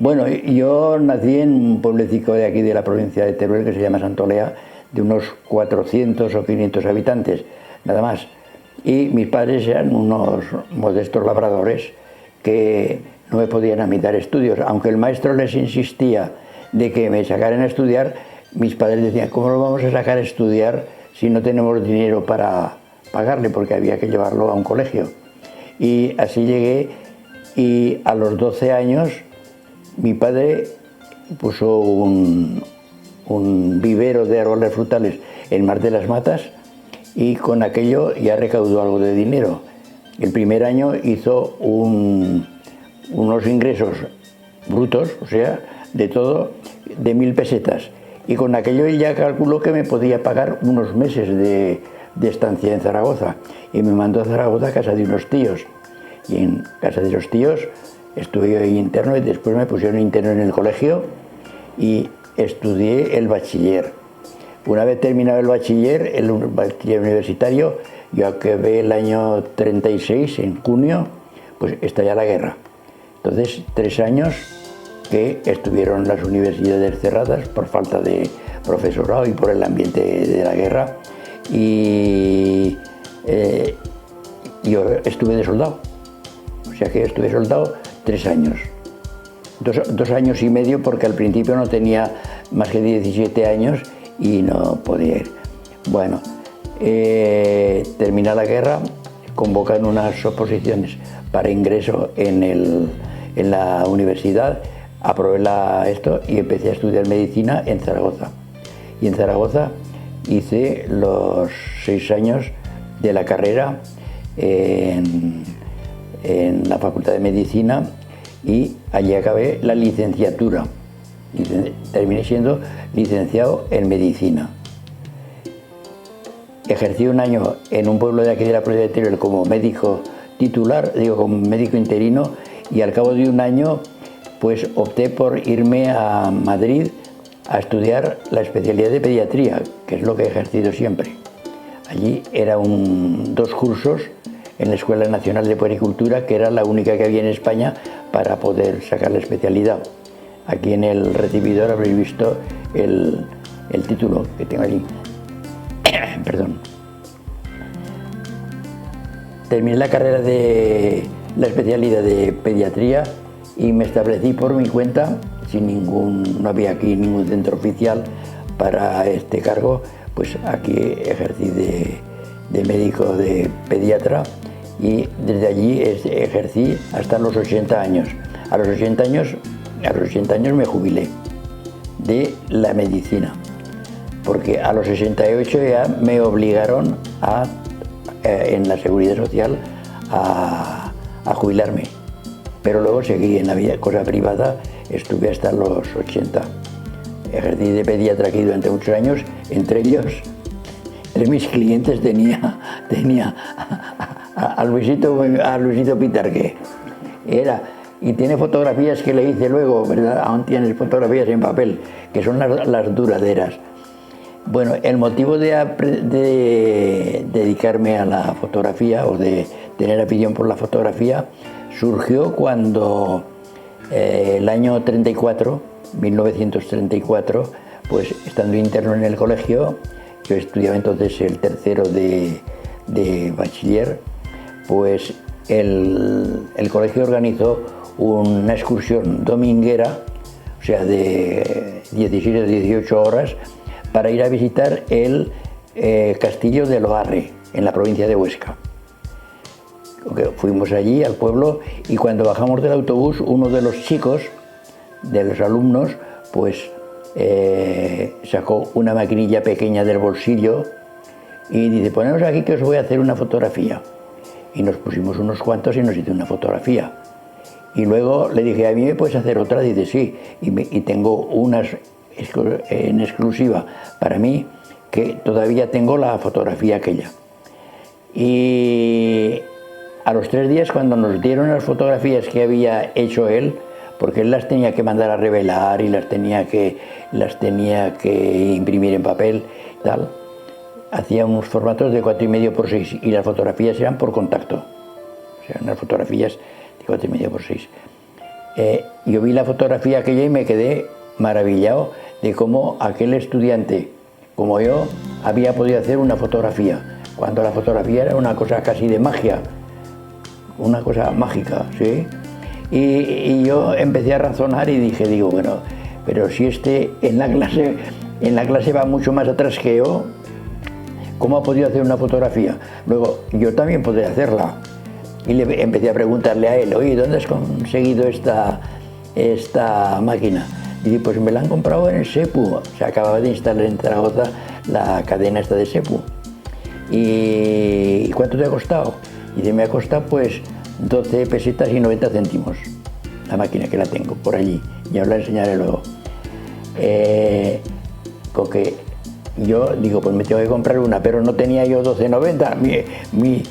Bueno, yo nací en un pueblecito de aquí de la provincia de Teruel que se llama Santolea, de unos 400 o 500 habitantes, nada más. Y mis padres eran unos modestos labradores que no me podían a mí dar estudios. Aunque el maestro les insistía de que me sacaran a estudiar, mis padres decían, ¿cómo lo vamos a sacar a estudiar si no tenemos dinero para pagarle? Porque había que llevarlo a un colegio. Y así llegué, y a los 12 años mi padre puso un vivero de árboles frutales en Mar de las Matas, y con aquello ya recaudó algo de dinero. El primer año hizo unos ingresos brutos, o sea, de todo, de 1000 pesetas. Y con aquello él ya calculó que me podía pagar unos meses de estancia en Zaragoza. Y me mandó a Zaragoza a casa de unos tíos. Y en casa de los tíos estuve ahí interno, y después me pusieron interno en el colegio y estudié el bachiller. Una vez terminado el bachiller universitario, yo acabé el año 36, en junio, pues estalla la guerra. Entonces, 3 años que estuvieron las universidades cerradas por falta de profesorado y por el ambiente de la guerra. Y yo estuve de soldado. O sea que estuve soldado 3 años. 2 años y medio, porque al principio no tenía más que 17 años y no podía ir. Bueno, termina la guerra, convocan unas oposiciones para ingreso en la universidad, aprobé esto y empecé a estudiar medicina en Zaragoza. Y en Zaragoza hice los 6 años de la carrera en la Facultad de Medicina, y allí acabé la licenciatura. Terminé siendo licenciado en medicina. Ejercí un año en un pueblo de aquí de la provincia de Teruel como médico titular, como médico interino, y al cabo de un año pues opté por irme a Madrid a estudiar la especialidad de pediatría, que es lo que he ejercido siempre. Allí era 2 cursos en la Escuela Nacional de Puericultura, que era la única que había en España para poder sacar la especialidad. Aquí en el recibidor habréis visto el título que tengo allí. Perdón. Terminé la carrera de la especialidad de pediatría y me establecí por mi cuenta, no había aquí ningún centro oficial para este cargo, pues aquí ejercí de médico de pediatra, y desde allí ejercí hasta los 80 años. A los 80 años me jubilé de la medicina, porque a los 68 ya me obligaron en la Seguridad Social a jubilarme. Pero luego seguí en la vida, cosa privada, estuve hasta los 80. Ejercí de pediatra aquí durante muchos años, entre mis clientes tenía a Luisito Pitarque. Y tiene fotografías que le hice luego, ¿verdad? Aún tienes fotografías en papel, que son las duraderas. Bueno, el motivo de dedicarme a la fotografía, o de tener afición por la fotografía, surgió cuando el año 1934, pues estando interno en el colegio, yo estudiaba entonces el tercero de bachiller, pues el colegio organizó una excursión dominguera, o sea, de 17 o 18 horas, para ir a visitar el castillo de Loarre, en la provincia de Huesca. Fuimos allí al pueblo, y cuando bajamos del autobús, uno de los chicos, de los alumnos, pues sacó una maquinilla pequeña del bolsillo y dice, poneros aquí que os voy a hacer una fotografía. Y nos pusimos unos cuantos y nos hizo una fotografía. Y luego le dije, ¿a mí me puedes hacer otra? Dice, sí, y tengo unas en exclusiva para mí, que todavía tengo la fotografía aquella. Y a los 3 días, cuando nos dieron las fotografías que había hecho él, porque él las tenía que mandar a revelar y las tenía que imprimir en papel, tal, hacía unos formatos de 4,5 por 6, y las fotografías eran por contacto, o sea, unas fotografías de 4,5 por 6. yo vi la fotografía aquella y me quedé maravillado de cómo aquel estudiante, como yo, había podido hacer una fotografía, cuando la fotografía era una cosa casi de magia, una cosa mágica, ¿sí? Y yo empecé a razonar y digo, bueno, pero si este en la clase va mucho más atrás que yo, ¿cómo ha podido hacer una fotografía? Luego, yo también podría hacerla. Y le empecé a preguntarle a él, oye, ¿dónde has conseguido esta máquina? Y dice, pues me la han comprado en el SEPU. Se acababa de instalar en Zaragoza la cadena esta de SEPU. ¿Y cuánto te ha costado? Y dice, me ha costado pues 12 pesetas y 90 céntimos. La máquina que la tengo por allí. Ya os la enseñaré luego. Con que yo digo, pues me tengo que comprar una, pero no tenía yo 12,90. Mis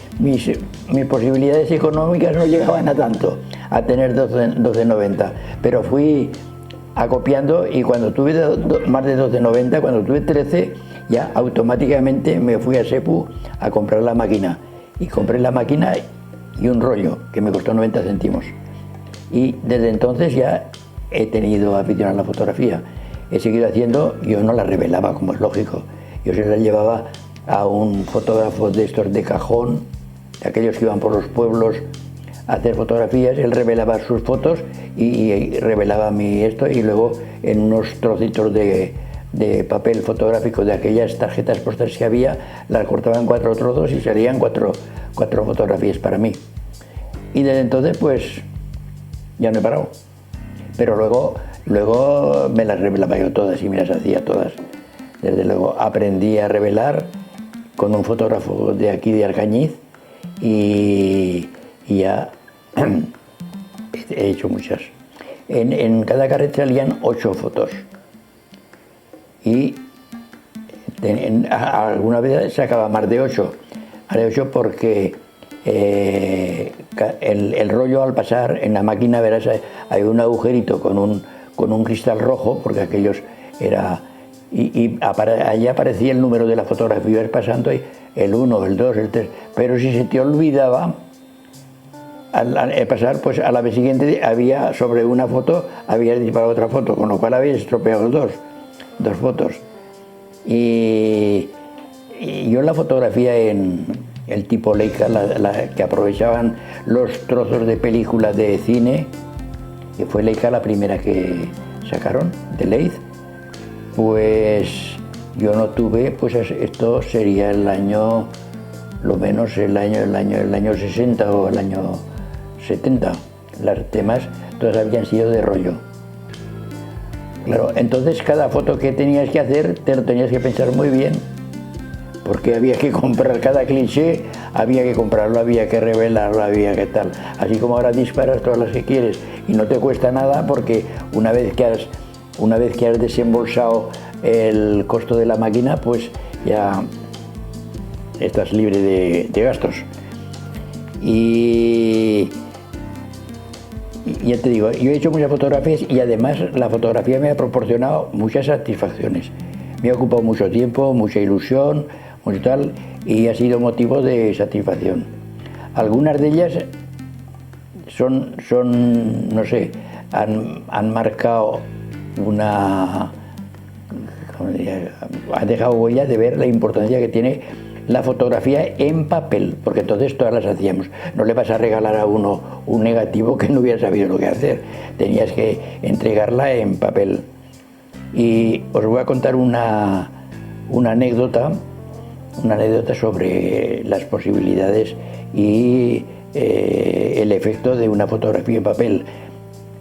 posibilidades económicas no llegaban a tanto, a tener 12,90. Pero fui acopiando y cuando tuve más de 12,90, cuando tuve 13, ya automáticamente me fui a SEPU a comprar la máquina. Y compré la máquina y un rollo que me costó 90 céntimos. Y desde entonces ya he tenido afición a la fotografía. He seguido haciendo, yo no la revelaba, como es lógico. Yo se la llevaba a un fotógrafo de estos de cajón, de aquellos que iban por los pueblos a hacer fotografías. Él revelaba sus fotos y revelaba mi esto, y luego en unos trocitos de papel fotográfico de aquellas tarjetas postales que había, las cortaba en 4 trozos y salían cuatro fotografías para mí. Y desde entonces pues ya no he parado. Pero luego me las revelaba yo todas y me las hacía todas. Desde luego aprendí a revelar con un fotógrafo de aquí de Arcañiz y ya he hecho muchas. En cada carrete salían 8 fotos y alguna vez sacaba más de 8. Más de 8 porque el rollo al pasar en la máquina, verás, hay un agujerito con un cristal rojo, porque aquellos era... allí aparecía el número de la fotografía, ibas pasando ahí, el 1, el 2, el 3, pero si se te olvidaba, al pasar, pues a la vez siguiente había sobre una foto, había disparado otra foto, con lo cual había estropeado dos fotos. Y yo la fotografía en el tipo Leica, la que aprovechaban los trozos de película de cine, que fue Leica la primera que sacaron, de Leith, pues yo no tuve, pues esto sería el año, lo menos el año 60 o el año 70. Las demás todas habían sido de rollo. Claro, entonces cada foto que tenías que hacer te lo tenías que pensar muy bien, porque había que comprar cada cliché, había que comprarlo, había que revelarlo, había que tal. Así como ahora disparas todas las que quieres y no te cuesta nada, porque una vez que has desembolsado el costo de la máquina, pues ya estás libre de gastos. Y ya te digo, yo he hecho muchas fotografías y además la fotografía me ha proporcionado muchas satisfacciones. Me ha ocupado mucho tiempo, mucha ilusión, mucho tal, y ha sido motivo de satisfacción. Algunas de ellas son no sé, han marcado una... ¿cómo diría? Han dejado huella de ver la importancia que tiene la fotografía en papel, porque entonces todas las hacíamos. No le vas a regalar a uno un negativo que no hubiera sabido lo que hacer. Tenías que entregarla en papel. Y os voy a contar una anécdota sobre las posibilidades y el efecto de una fotografía en papel.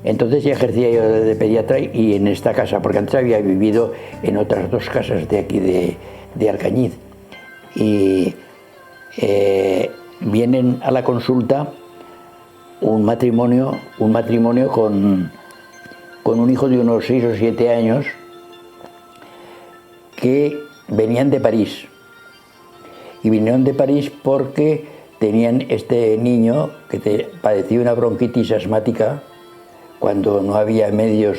Entonces ya ejercía yo de pediatra y en esta casa, porque antes había vivido en otras 2 casas de aquí de Arcañiz. Y vienen a la consulta un matrimonio con un hijo de unos 6 o 7 años que venían de París. Y vinieron de París porque tenían este niño que padecía una bronquitis asmática cuando no había medios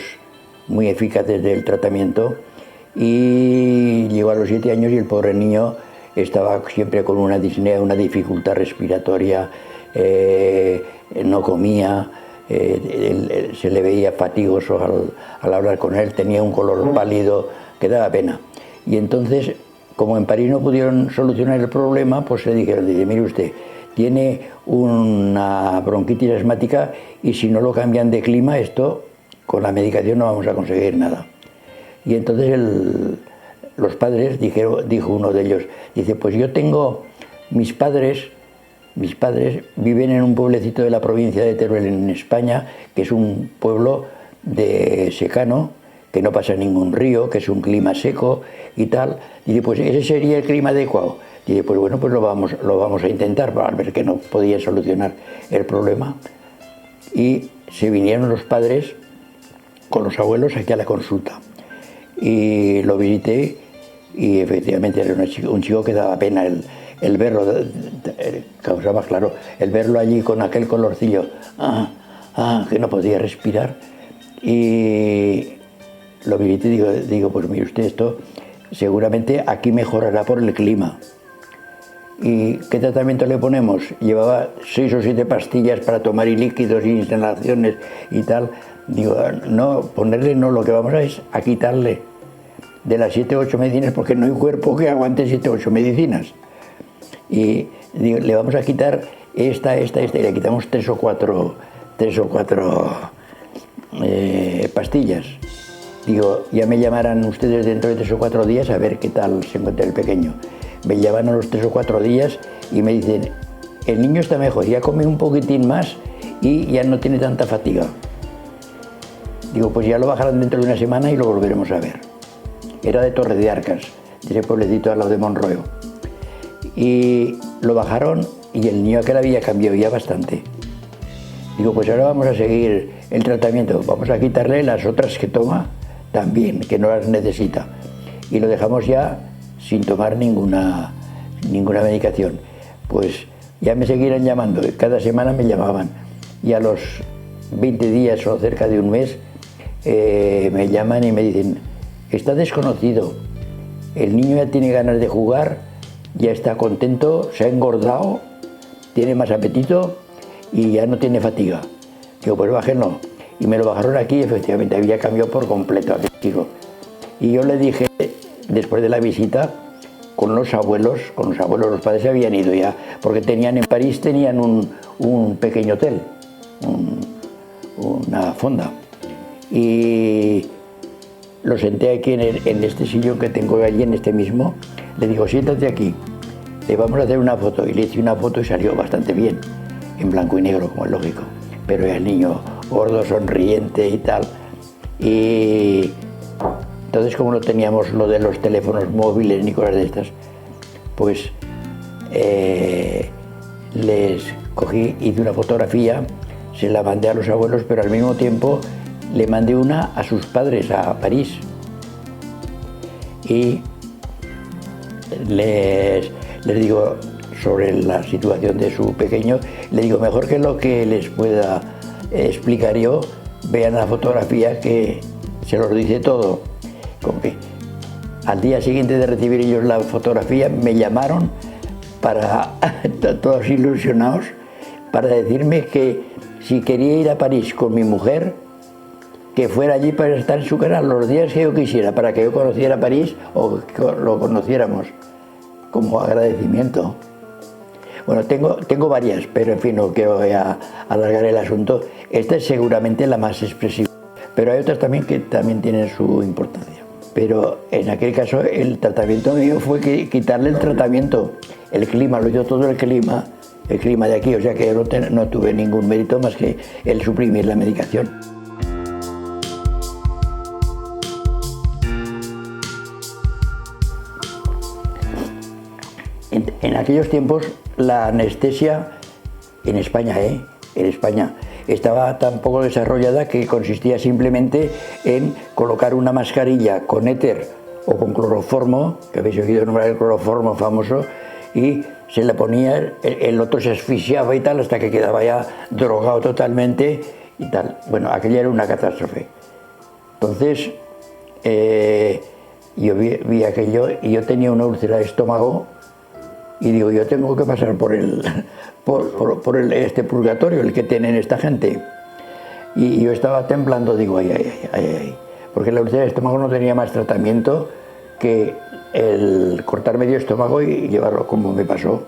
muy eficaces del tratamiento, y llegó a los 7 años y el pobre niño estaba siempre con una disnea, una dificultad respiratoria, no comía, se le veía fatigoso al hablar con él, tenía un color pálido que daba pena. Y entonces, como en París no pudieron solucionar el problema, pues le dijeron, dice, mire usted, tiene una bronquitis asmática y si no lo cambian de clima, esto con la medicación no vamos a conseguir nada. Y entonces los padres, dijo uno de ellos, dice, pues yo tengo, mis padres viven en un pueblecito de la provincia de Teruel en España, que es un pueblo de secano, que no pasa ningún río, que es un clima seco y tal. Dice, pues ese sería el clima adecuado. Dice, pues bueno, pues lo vamos a intentar para ver que no podía solucionar el problema. Y se vinieron los padres con los abuelos aquí a la consulta. Y lo visité y efectivamente era un chico que daba pena el verlo, causaba, claro, el verlo allí con aquel colorcillo, que no podía respirar. Y lo visité y digo, pues mire usted, esto seguramente aquí mejorará por el clima. ¿Y qué tratamiento le ponemos? Llevaba 6 o 7 pastillas para tomar y líquidos y inhalaciones y tal. Digo, no, ponerle no, lo que vamos es a quitarle de las 7 o 8 medicinas, porque no hay cuerpo que aguante 7 o 8 medicinas. Y digo, le vamos a quitar esta, y le quitamos 3 o 4 pastillas. Digo, ya me llamarán ustedes dentro de 3 o 4 días a ver qué tal se encuentra el pequeño. Me llaman a los 3 o 4 días y me dicen, el niño está mejor, ya come un poquitín más y ya no tiene tanta fatiga. Digo, pues ya lo bajarán dentro de una semana y lo volveremos a ver. Era de Torre de Arcas, de ese pueblecito al lado de Monroyo. Y lo bajaron y el niño aquel había cambiado ya bastante. Digo, pues ahora vamos a seguir el tratamiento, vamos a quitarle las otras que toma también, que no las necesita. Y lo dejamos ya sin tomar ninguna medicación. Pues ya me seguirán llamando, cada semana me llamaban. Y a los 20 días o cerca de un mes me llaman y me dicen, está desconocido, el niño ya tiene ganas de jugar, ya está contento, se ha engordado, tiene más apetito y ya no tiene fatiga. Digo, pues bájenlo. Y me lo bajaron aquí y efectivamente había cambiado por completo aquel chico. Y yo le dije, después de la visita, con los abuelos, los padres se habían ido ya, porque en París tenían un pequeño hotel, una fonda. Y lo senté aquí en este sillón que tengo allí, en este mismo. Le digo, siéntate aquí, le vamos a hacer una foto. Y le hice una foto y salió bastante bien, en blanco y negro, como es lógico. Pero era el niño gordo, sonriente y tal. Y entonces, como no teníamos lo de los teléfonos móviles ni cosas de estas, pues les cogí, hice una fotografía, se la mandé a los abuelos, pero al mismo tiempo le mandé una a sus padres, a París. Y les digo sobre la situación de su pequeño, le digo, mejor que lo que les pueda explicar yo, vean la fotografía que se los dice todo. Con que al día siguiente de recibir ellos la fotografía me llamaron todos ilusionados, para decirme que si quería ir a París con mi mujer, que fuera allí para estar en su casa los días que yo quisiera, para que yo conociera París o que lo conociéramos, como agradecimiento. Bueno, tengo varias, pero en fin, no quiero alargar el asunto. Esta es seguramente la más expresiva, pero hay otras también que también tienen su importancia. Pero en aquel caso el tratamiento mío fue quitarle el tratamiento, el clima, lo hizo todo el clima de aquí, o sea que yo no tuve ningún mérito más que el suprimir la medicación. En aquellos tiempos la anestesia en España, estaba tan poco desarrollada que consistía simplemente en colocar una mascarilla con éter o con cloroformo, que habéis oído nombrar el cloroformo famoso, y se le ponía, el otro se asfixiaba y tal, hasta que quedaba ya drogado totalmente y tal. Bueno, aquella era una catástrofe. Entonces, yo vi aquello y yo tenía una úlcera de estómago y digo, yo tengo que pasar por este purgatorio, el que tienen esta gente. Y yo estaba temblando, digo, ay, ay, ay, ay, ay, porque la úlcera del estómago no tenía más tratamiento que el cortar medio estómago y llevarlo como me pasó.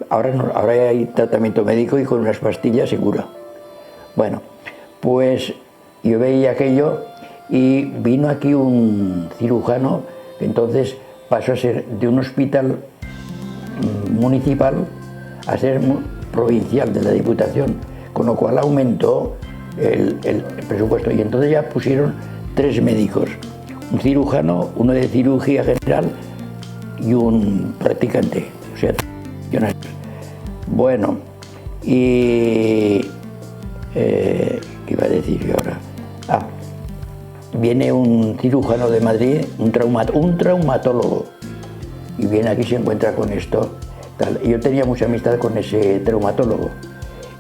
Ahora no, ahora hay tratamiento médico y con unas pastillas segura. Bueno, pues yo veía aquello y vino aquí un cirujano que entonces pasó a ser de un hospital municipal a ser provincial de la Diputación, con lo cual aumentó el presupuesto y entonces ya pusieron 3 médicos, un cirujano, uno de cirugía general y un practicante, o sea, bueno, y ¿qué iba a decir yo ahora? Viene un cirujano de Madrid, un traumatólogo, y viene aquí y se encuentra con esto. Tal. Yo tenía mucha amistad con ese traumatólogo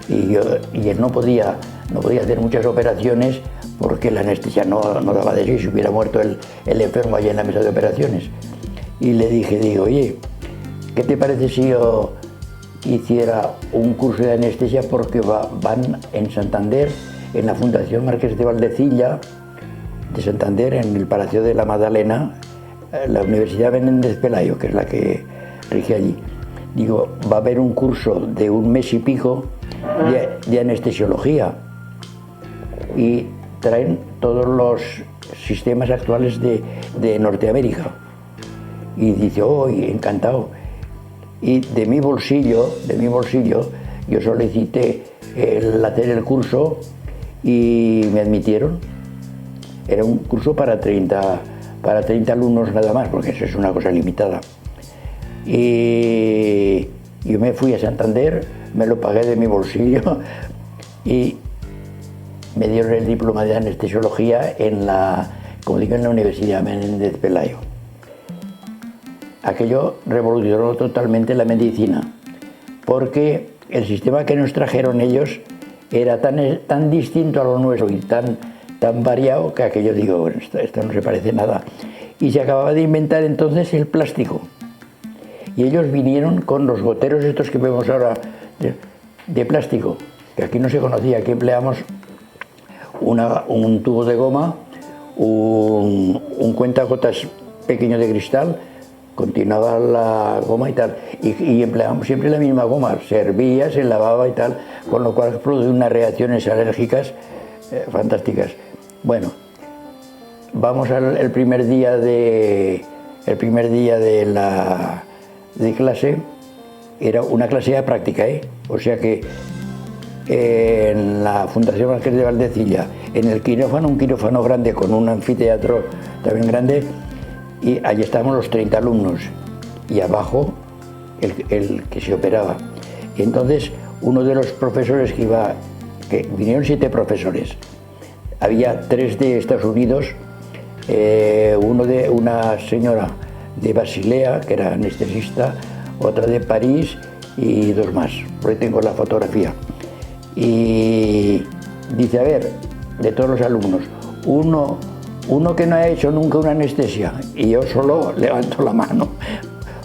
y él no podía hacer muchas operaciones porque la anestesia no daba de sí, se hubiera muerto el enfermo allí en la mesa de operaciones. Y le digo, oye, ¿qué te parece si yo hiciera un curso de anestesia? Porque van en Santander, en la Fundación Marqués de Valdecilla de Santander, en el Palacio de la Magdalena, la Universidad Menéndez Pelayo, que es la que rige allí. Digo, va a haber un curso de 1 mes y pico de anestesiología y traen todos los sistemas actuales de Norteamérica. Y dice, oh, encantado. Y de mi bolsillo, yo solicité hacer el curso y me admitieron. Era un curso para 30 alumnos nada más, porque eso es una cosa limitada. Y yo me fui a Santander, me lo pagué de mi bolsillo y me dieron el diploma de anestesiología en la Universidad Menéndez Pelayo. Aquello revolucionó totalmente la medicina, porque el sistema que nos trajeron ellos era tan distinto a lo nuestro y tan variado que aquello, digo, bueno, esto no se parece nada. Y se acababa de inventar entonces el plástico. Y ellos vinieron con los goteros estos que vemos ahora de plástico, que aquí no se conocía. Aquí empleamos un tubo de goma, un cuentagotas pequeño de cristal, continuaba la goma y tal, y empleamos siempre la misma goma, servía, se lavaba y tal, con lo cual produce unas reacciones alérgicas fantásticas. Bueno, vamos al primer día de clase. Era una clase de práctica, o sea que en la Fundación Marqués de Valdecilla, en el quirófano, un quirófano grande con un anfiteatro también grande, y allí estábamos los 30 alumnos y abajo el que se operaba. Y entonces uno de los profesores que vinieron 7 profesores, había 3 de Estados Unidos, uno de una señora de Basilea, que era anestesista, otra de París y 2 más, por ahí tengo la fotografía. Y dice, a ver, de todos los alumnos, uno que no ha hecho nunca una anestesia, y yo solo levanto la mano,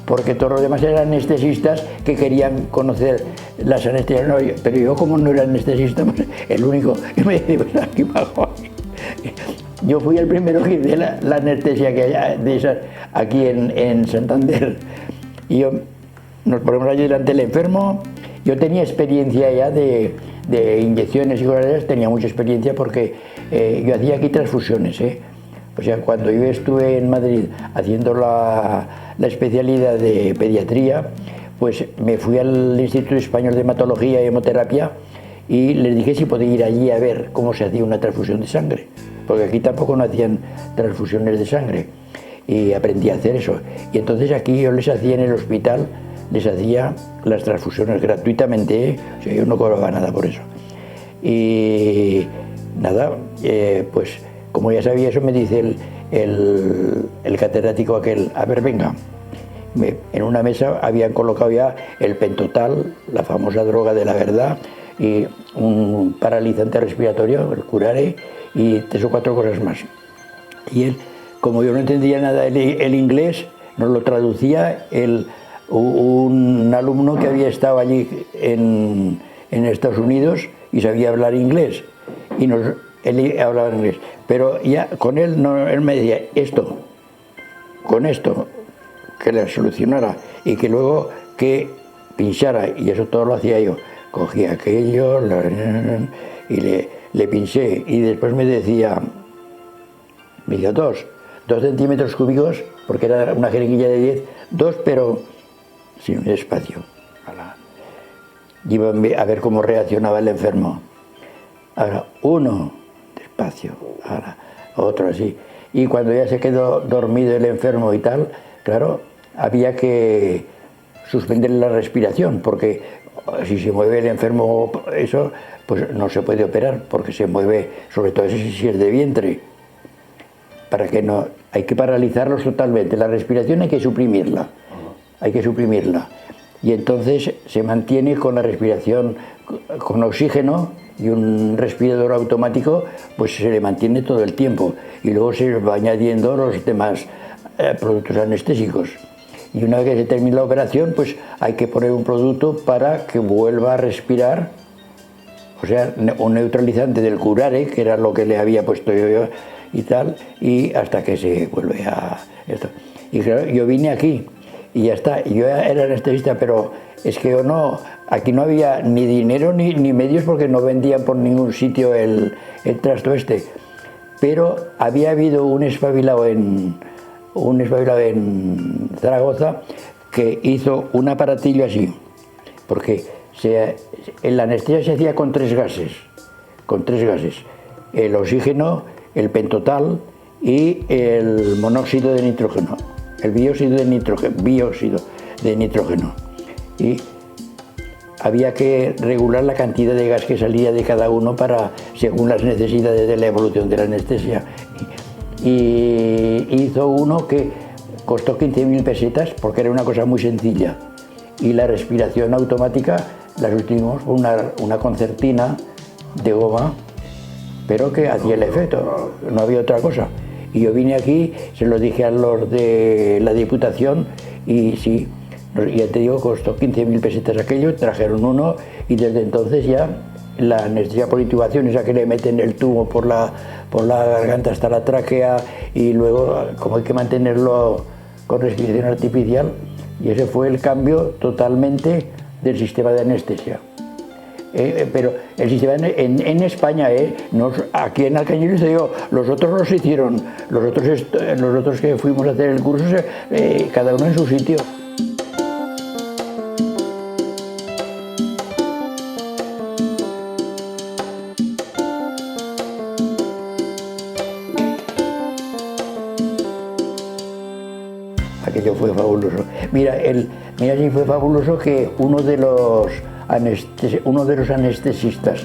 porque todos los demás eran anestesistas que querían conocer las anestesias, no, pero yo como no era anestesista, pues, el único, y me dice, pues aquí bajo. Yo fui el primero que hice la anestesia que hay de esas aquí en Santander, y nos ponemos allí delante del enfermo. Yo tenía experiencia ya de inyecciones y cosas de esas, tenía mucha experiencia porque yo hacía aquí transfusiones, O sea, cuando yo estuve en Madrid haciendo la especialidad de pediatría, pues me fui al Instituto Español de Hematología y Hemoterapia y les dije si podía ir allí a ver cómo se hacía una transfusión de sangre, porque aquí tampoco no hacían transfusiones de sangre, y aprendí a hacer eso. Y entonces aquí yo les hacía en el hospital, les hacía las transfusiones gratuitamente, o sea, yo no cobraba nada por eso. Y nada, pues como ya sabía eso, me dice el catedrático aquel, a ver, venga. En una mesa habían colocado ya el Pentotal, la famosa droga de la verdad, y un paralizante respiratorio, el Curare, y 3 o 4 cosas más. Y él, como yo no entendía nada el inglés, nos lo traducía un alumno que había estado allí en Estados Unidos y sabía hablar inglés. y él hablaba en inglés, pero ya con él, no, él me decía esto, con esto, que le solucionara y que luego que pinchara, y eso todo lo hacía yo. Cogía aquello y le pinché, y después me decía 2 centímetros cúbicos, porque era una jeringuilla de 10, 2, pero sin un espacio. Iba a ver cómo reaccionaba el enfermo. Ahora, 1, despacio, ahora, otro así. Y cuando ya se quedó dormido el enfermo y tal, claro, había que suspender la respiración, porque si se mueve el enfermo, eso, pues no se puede operar, porque se mueve, sobre todo si es de vientre. Para que no, hay que paralizarlos totalmente. La respiración hay que suprimirla, y entonces se mantiene con la respiración con oxígeno, y un respirador automático pues se le mantiene todo el tiempo, y luego se va añadiendo los demás productos anestésicos, y una vez que se termina la operación pues hay que poner un producto para que vuelva a respirar, o sea, un neutralizante del curare, que era lo que le había puesto yo y tal, y hasta que se vuelve a esto. Y claro, yo vine aquí y ya está, yo era anestesista, pero es que aquí no había ni dinero ni medios, porque no vendían por ningún sitio el trasto este. Pero había habido un espabilado en Zaragoza que hizo un aparatillo así, porque la anestesia se hacía con 3 gases, el oxígeno, el pentotal y el monóxido de nitrógeno, el bióxido de nitrógeno. Y había que regular la cantidad de gas que salía de cada uno según las necesidades de la evolución de la anestesia. Y hizo uno que costó 15.000 pesetas, porque era una cosa muy sencilla, y la respiración automática la sustituimos por una concertina de goma, pero que hacía el efecto, no había otra cosa. Y yo vine aquí, se lo dije a los de la Diputación, y sí, ya te digo, costó 15.000 pesetas aquello, trajeron uno, y desde entonces ya la anestesia por intubación, esa que le meten el tubo por la garganta hasta la tráquea, y luego como hay que mantenerlo con respiración artificial, y ese fue el cambio totalmente del sistema de anestesia. Pero el sistema en España, aquí en Alcañiles, te digo, los otros los hicieron, los otros que fuimos a hacer el curso, cada uno en su sitio. Aquello fue fabuloso. Mira si fue fabuloso que uno de los anestesistas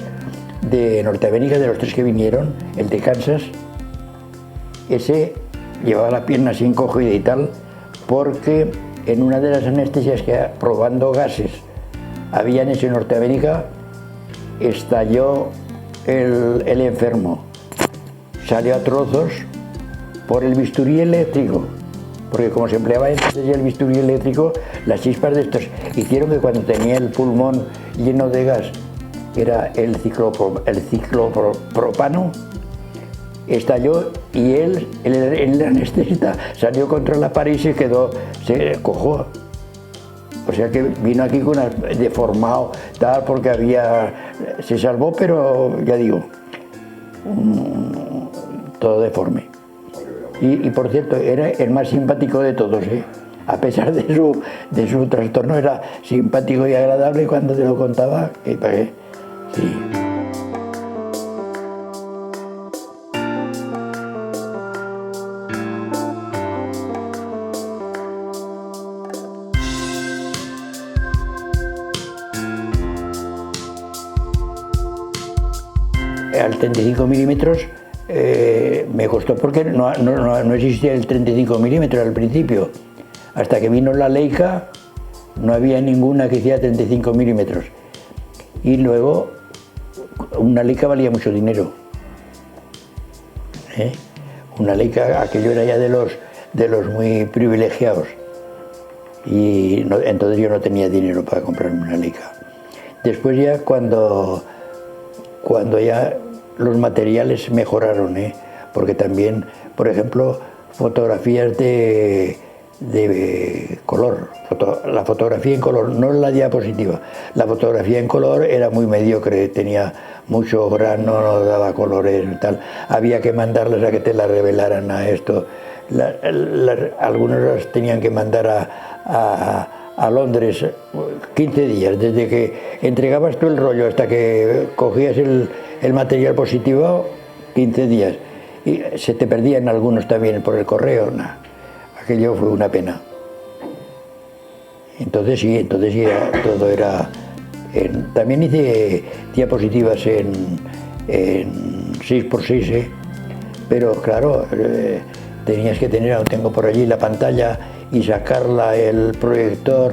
de Norteamérica, de los 3 que vinieron, el de Kansas, ese llevaba la pierna así encogida y tal, porque en una de las anestesias que probando gases habían hecho en Norteamérica, estalló el enfermo, salió a trozos por el bisturí eléctrico, porque como se empleaba entonces ya el bisturí eléctrico, las chispas de estos hicieron que cuando tenía el pulmón lleno de gas, era el ciclopropano, estalló, y el anestesista salió contra la pared y se cojó. O sea que vino aquí deformado, tal, porque se salvó, pero ya digo, todo deforme. Y por cierto, era el más simpático de todos, a pesar de su trastorno, era simpático y agradable cuando te lo contaba. Sí. Al 35 milímetros me costó, porque no existía el 35 milímetros al principio. Hasta que vino la Leica no había ninguna que hiciera 35 milímetros. Y luego una Leica valía mucho dinero. Una Leica, aquello era ya de los muy privilegiados. Y entonces yo no tenía dinero para comprarme una Leica. Después ya cuando ya los materiales mejoraron, porque también, por ejemplo, fotografías de color, la fotografía en color, no la diapositiva, la fotografía en color era muy mediocre, tenía mucho grano, no daba colores y tal, había que mandarlas a que te la revelaran a esto, algunos las tenían que mandar a Londres 15 días, desde que entregabas tú el rollo hasta que cogías el material positivo, 15 días, y se te perdían algunos también por el correo, nah. Aquello fue una pena. Entonces sí, todo era... también hice diapositivas en 6x6, pero claro, tenías que tener, aún tengo por allí la pantalla y sacarla, el proyector,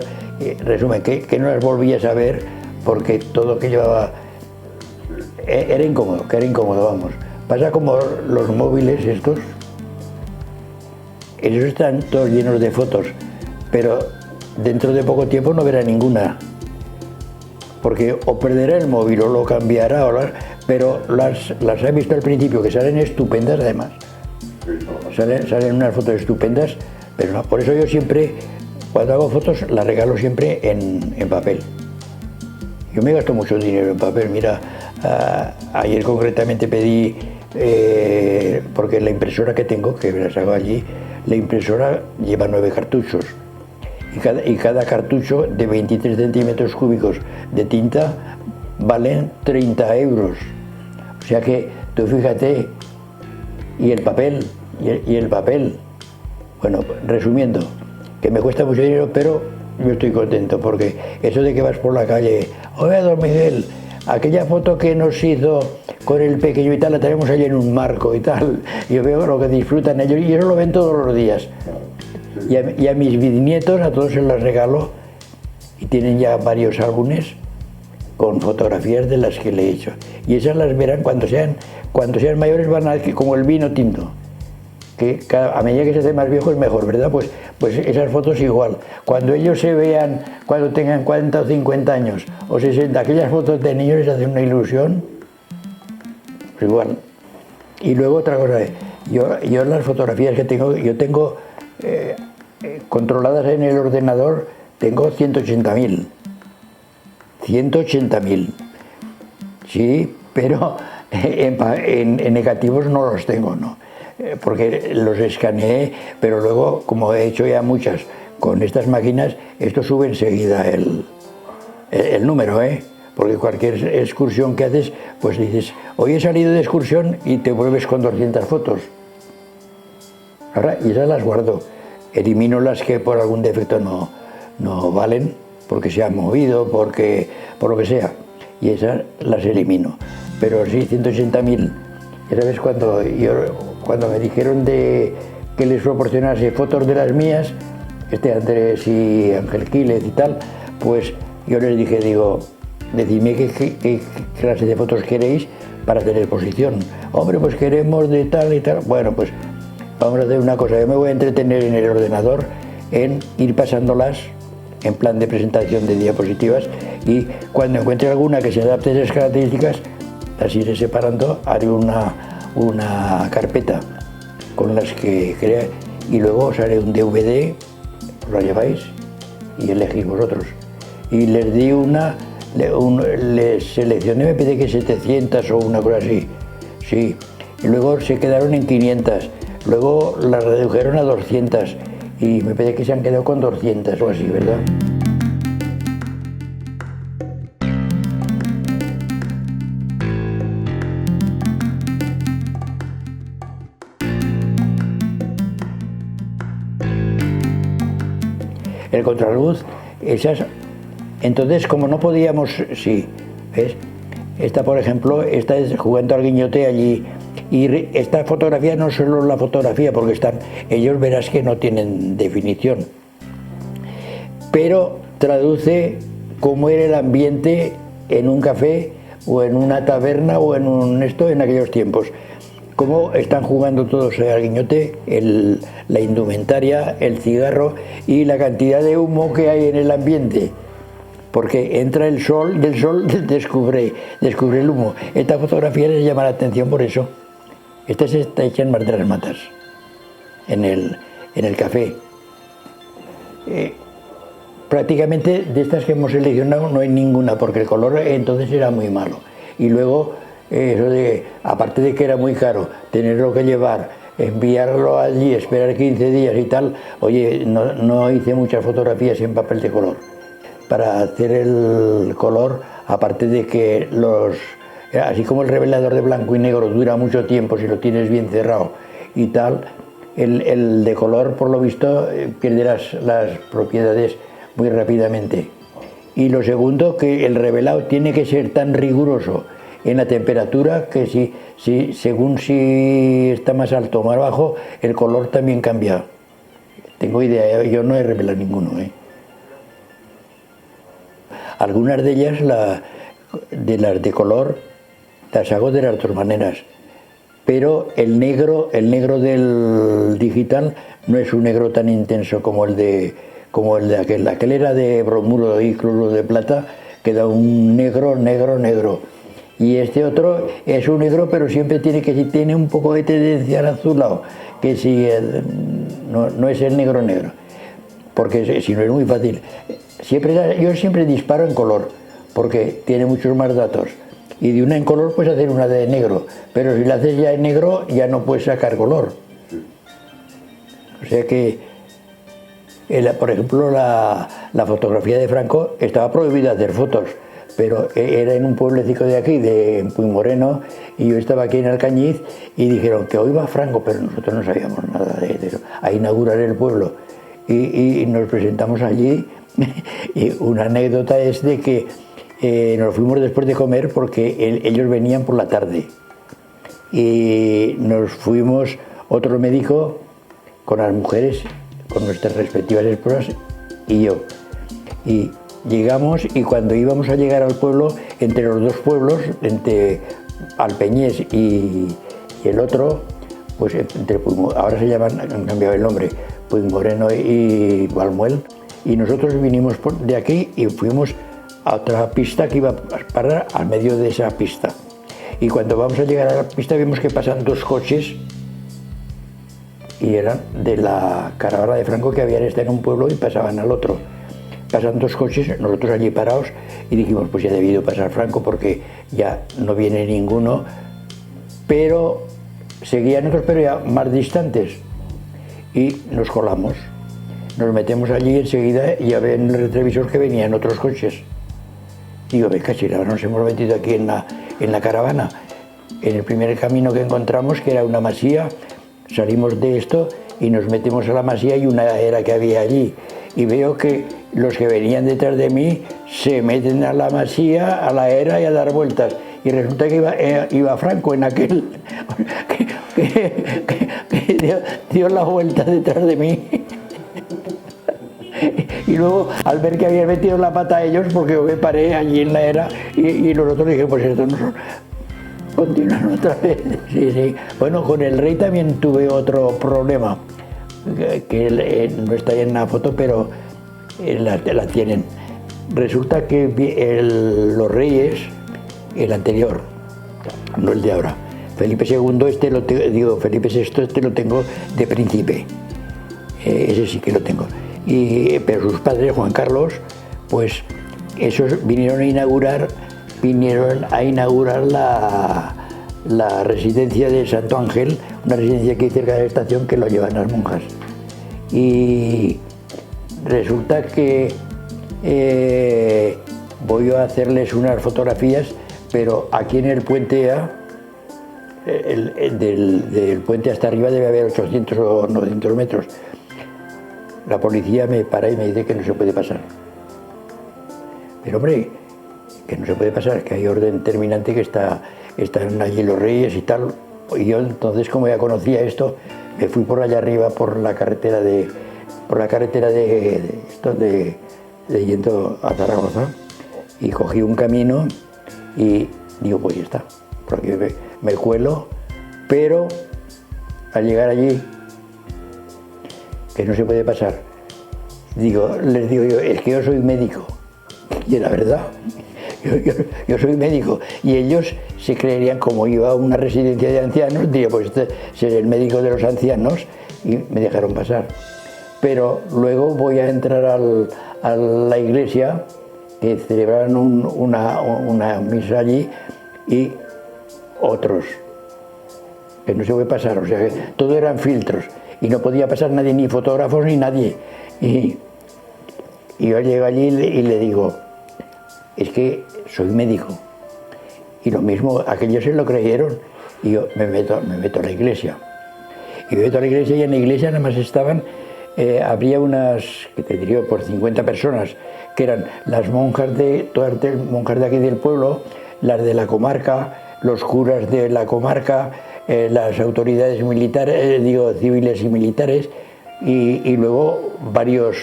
resumen, que no las volvías a ver porque todo que llevaba era incómodo, vamos. Pasa como los móviles estos, ellos están todos llenos de fotos, pero dentro de poco tiempo no verá ninguna, porque o perderá el móvil o lo cambiará, pero las he visto al principio que salen estupendas además, salen unas fotos estupendas, pero no, por eso yo siempre, cuando hago fotos, las regalo siempre en papel. Yo me gasto mucho dinero en papel, mira, ayer concretamente pedí, porque la impresora que tengo, que me la saco allí, la impresora lleva 9 cartuchos y cada cartucho de 23 centímetros cúbicos de tinta valen 30 euros. O sea que tú fíjate, y el papel, bueno, resumiendo, que me cuesta mucho dinero, pero yo estoy contento porque eso de que vas por la calle, oye, don Miguel, aquella foto que nos hizo con el pequeño y tal, la tenemos allí en un marco y tal. Yo veo lo que disfrutan ellos y eso lo ven todos los días. Y a mis bisnietos, a todos se las regalo y tienen ya varios álbumes con fotografías de las que le he hecho. Y esas las verán cuando sean mayores, van a como el vino tinto. Que a medida que se hace más viejo es mejor, ¿verdad? Pues esas fotos igual. Cuando ellos se vean, cuando tengan 40 o 50 años o 60, aquellas fotos de niños les hacen una ilusión, pues igual. Y luego otra cosa, yo las fotografías que tengo, controladas en el ordenador, tengo 180.000. 180.000. Sí, pero en negativos no los tengo, ¿no? Porque los escaneé, pero luego, como he hecho ya muchas con estas máquinas, esto sube enseguida el número, porque cualquier excursión que haces, pues dices, hoy he salido de excursión y te vuelves con 200 fotos. Ahora, y esas las guardo, elimino las que por algún defecto no valen, porque se han movido, por lo que sea, y esas las elimino. Pero sí, 180.000. Ya sabes, cuando me dijeron que les proporcionase fotos de las mías, Andrés y Ángel Quílez y tal, pues yo les dije, decidme qué clase de fotos queréis para tener exposición. Hombre, pues queremos de tal y tal. Bueno, pues vamos a hacer una cosa, yo me voy a entretener en el ordenador en ir pasándolas en plan de presentación de diapositivas y cuando encuentre alguna que se adapte a esas características, las iré separando, haré una carpeta con las que crea y luego os haré un DVD, os lo lleváis y elegís vosotros. Y les di les seleccioné, me parece que 700 o una cosa así, sí. Y luego se quedaron en 500, luego las redujeron a 200 y me parece que se han quedado con 200 o así, ¿verdad? El contraluz, esas, entonces como no podíamos, sí, ¿ves? Esta, por ejemplo, esta es jugando al guiñote allí, y esta fotografía no es solo la fotografía, porque ellos verás que no tienen definición, pero traduce cómo era el ambiente en un café, o en una taberna, o en aquellos tiempos. Cómo están jugando todos al guiñote, la indumentaria, el cigarro y la cantidad de humo que hay en el ambiente. porque entra el sol, del sol descubre el humo. Esta fotografía les llama la atención por eso. Esta está hecha en Mar de las Matas, en el café. Prácticamente de estas que hemos seleccionado no hay ninguna, porque el color entonces era muy malo. Y luego, eso de, aparte de que era muy caro, tenerlo que llevar, enviarlo allí, esperar 15 días y tal, oye, no hice muchas fotografías en papel de color. Para hacer el color, aparte de que así como el revelador de blanco y negro dura mucho tiempo si lo tienes bien cerrado y tal, el de color, por lo visto, pierde las propiedades muy rápidamente. Y lo segundo, que el revelado tiene que ser tan riguroso en la temperatura que según si está más alto o más bajo, el color también cambia. Tengo idea, yo no he revelado ninguno. Algunas de ellas, las de color, las hago de las dos maneras. Pero el negro del digital no es un negro tan intenso como el de aquel. Aquel era de bromuro y cloruro de plata, que da un negro. Y este otro es un negro, pero siempre tiene un poco de tendencia al azulado, que no es el negro, porque si no es muy fácil. Yo siempre disparo en color, porque tiene muchos más datos. Y de una en color puedes hacer una de negro, pero si la haces ya en negro ya no puedes sacar color. O sea que, por ejemplo, la fotografía de Franco estaba prohibida hacer fotos, pero era en un pueblecito de aquí, de Puigmoreno, y yo estaba aquí en Alcañiz y dijeron que hoy va Franco, pero nosotros no sabíamos nada de eso, a inaugurar el pueblo. Y nos presentamos allí. Y una anécdota es de que nos fuimos después de comer porque ellos venían por la tarde y nos fuimos otro médico con las mujeres, con nuestras respectivas esposas y yo. Y llegamos, y cuando íbamos a llegar al pueblo, entre los dos pueblos, entre Alpeñés y el otro, pues ahora se llaman, han cambiado el nombre, Puigmoreno y Valmuel, y nosotros vinimos de aquí y fuimos a otra pista que iba a parar al medio de esa pista. Y cuando vamos a llegar a la pista vimos que pasan dos coches y eran de la caravana de Franco, que habían estado en un pueblo y pasaban al otro. Pasan dos coches, nosotros allí parados, y dijimos, pues ya ha debido pasar Franco porque ya no viene ninguno, pero seguían otros, pero ya más distantes, y nos colamos. Nos metemos allí enseguida y ya ven en el retrovisor que venían otros coches. Digo, ve casi, ahora nos hemos metido aquí en la caravana. En el primer camino que encontramos, que era una masía, salimos de esto y nos metemos a la masía y una era que había allí. Y veo que los que venían detrás de mí se meten a la masía, a la era y a dar vueltas. Y resulta que iba Franco en aquel, que dio la vuelta detrás de mí. Y luego, al ver que habían metido la pata a ellos, porque yo me paré allí en la era, y los otros dije, pues estos no son. Continuaron otra vez. Sí. Bueno, con el rey también tuve otro problema, que no está ahí en la foto, pero la tienen. Resulta que los reyes, el anterior, no el de ahora, Felipe II, Felipe VI, este lo tengo de príncipe. Ese sí que lo tengo. Pero sus padres, Juan Carlos, pues esos vinieron a inaugurar la residencia de Santo Ángel, una residencia que hay cerca de la estación, que lo llevan las monjas. Y resulta que voy a hacerles unas fotografías, pero aquí en el puente del puente hasta arriba debe haber 800 o 900 metros. La policía me para y me dice que no se puede pasar. Pero hombre, que no se puede pasar, que hay orden terminante, que están allí los reyes y tal. Y yo entonces, como ya conocía esto, me fui por allá arriba por la carretera de yendo a Zaragoza, y cogí un camino y digo, pues ya está, por aquí me cuelo, pero al llegar allí, que no se puede pasar, les digo yo, es que yo soy médico, Y era verdad. Yo soy médico y ellos se creerían, como iba a una residencia de ancianos, diría, pues este es el médico de los ancianos, y me dejaron pasar. Pero luego voy a entrar a la iglesia, que celebraban una misa allí, y otros, que no se puede pasar, o sea que todo eran filtros, y no podía pasar nadie, ni fotógrafos ni nadie. Y yo llego allí y le digo, es que soy médico. Y lo mismo, aquellos se lo creyeron, y yo me meto a la iglesia. Y me meto a la iglesia, y en la iglesia nada más estaban, habría unas, que te diría, por 50 personas, que eran las monjas todas monjas de aquí del pueblo, las de la comarca, los curas de la comarca, las autoridades militares, civiles y militares, y luego varios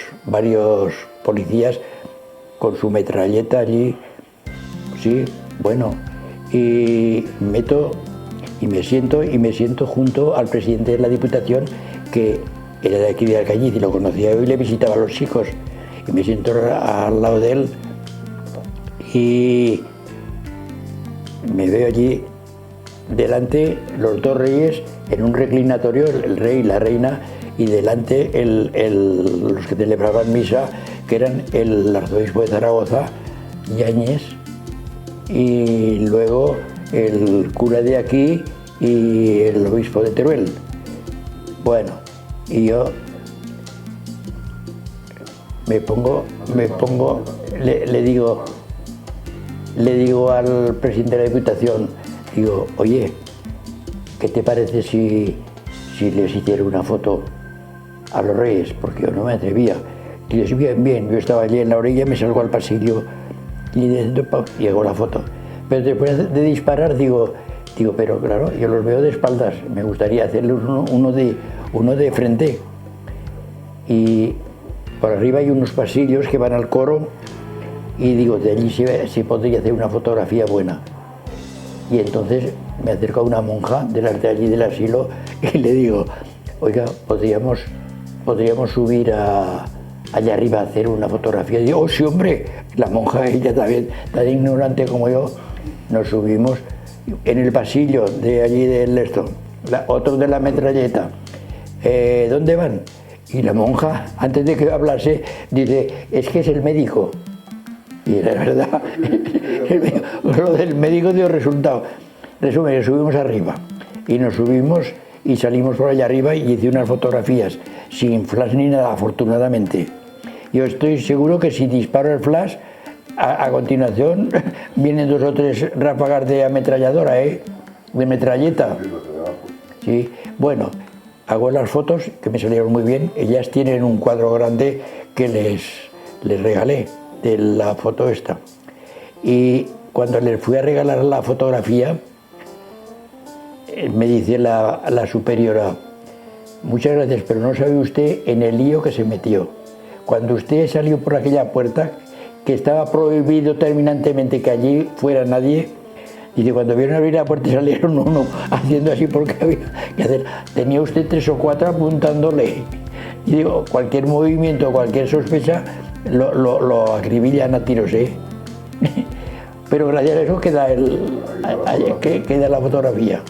policías con su metralleta allí, sí, bueno, y me siento junto al presidente de la Diputación, que era de aquí de Alcañiz y lo conocía yo y le visitaba a los chicos, y me siento al lado de él y me veo allí delante los dos reyes en un reclinatorio, el rey y la reina, y delante los que celebraban misa, que eran el arzobispo de Zaragoza, Yáñez, y luego el cura de aquí y el obispo de Teruel. Bueno, y yo me pongo, le digo al presidente de la Diputación, digo, oye, ¿qué te parece si les hiciera una foto a los reyes? Porque yo no me atrevía. Y yo, bien, yo estaba allí en la orilla, me salgo al pasillo y llegó la foto. Pero después de disparar digo, pero claro, yo los veo de espaldas, me gustaría hacerles uno de frente. Y por arriba hay unos pasillos que van al coro, y digo, de allí se podría hacer una fotografía buena. Y entonces me acerco a una monja de allí del asilo y le digo, oiga, podríamos subir allá arriba a hacer una fotografía. Y digo, oh sí, hombre, la monja, ella también, tan ignorante como yo. Nos subimos en el pasillo de allí del esto, otro de la metralleta. ¿Dónde van? Y la monja, antes de que hablase, dice, es que es el médico. Y era verdad, lo del médico dio resultado. Resumen, subimos arriba y nos subimos y salimos por allá arriba y hice unas fotografías sin flash ni nada, afortunadamente. Yo estoy seguro que si disparo el flash, a continuación vienen 2 o 3 ráfagas de ametralladora, de metralleta. Sí, bueno, hago las fotos que me salieron muy bien. Ellas tienen un cuadro grande que les regalé de la foto esta. Y cuando les fui a regalar la fotografía, me dice la superiora, muchas gracias, pero no sabe usted en el lío que se metió. Cuando usted salió por aquella puerta, que estaba prohibido terminantemente que allí fuera nadie, dice, cuando vieron abrir la puerta salieron uno haciendo así porque había que hacer. Tenía usted 3 o 4 apuntándole. Y digo, cualquier movimiento, cualquier sospecha, lo acribillan a tiros, Pero gracias a eso queda la fotografía.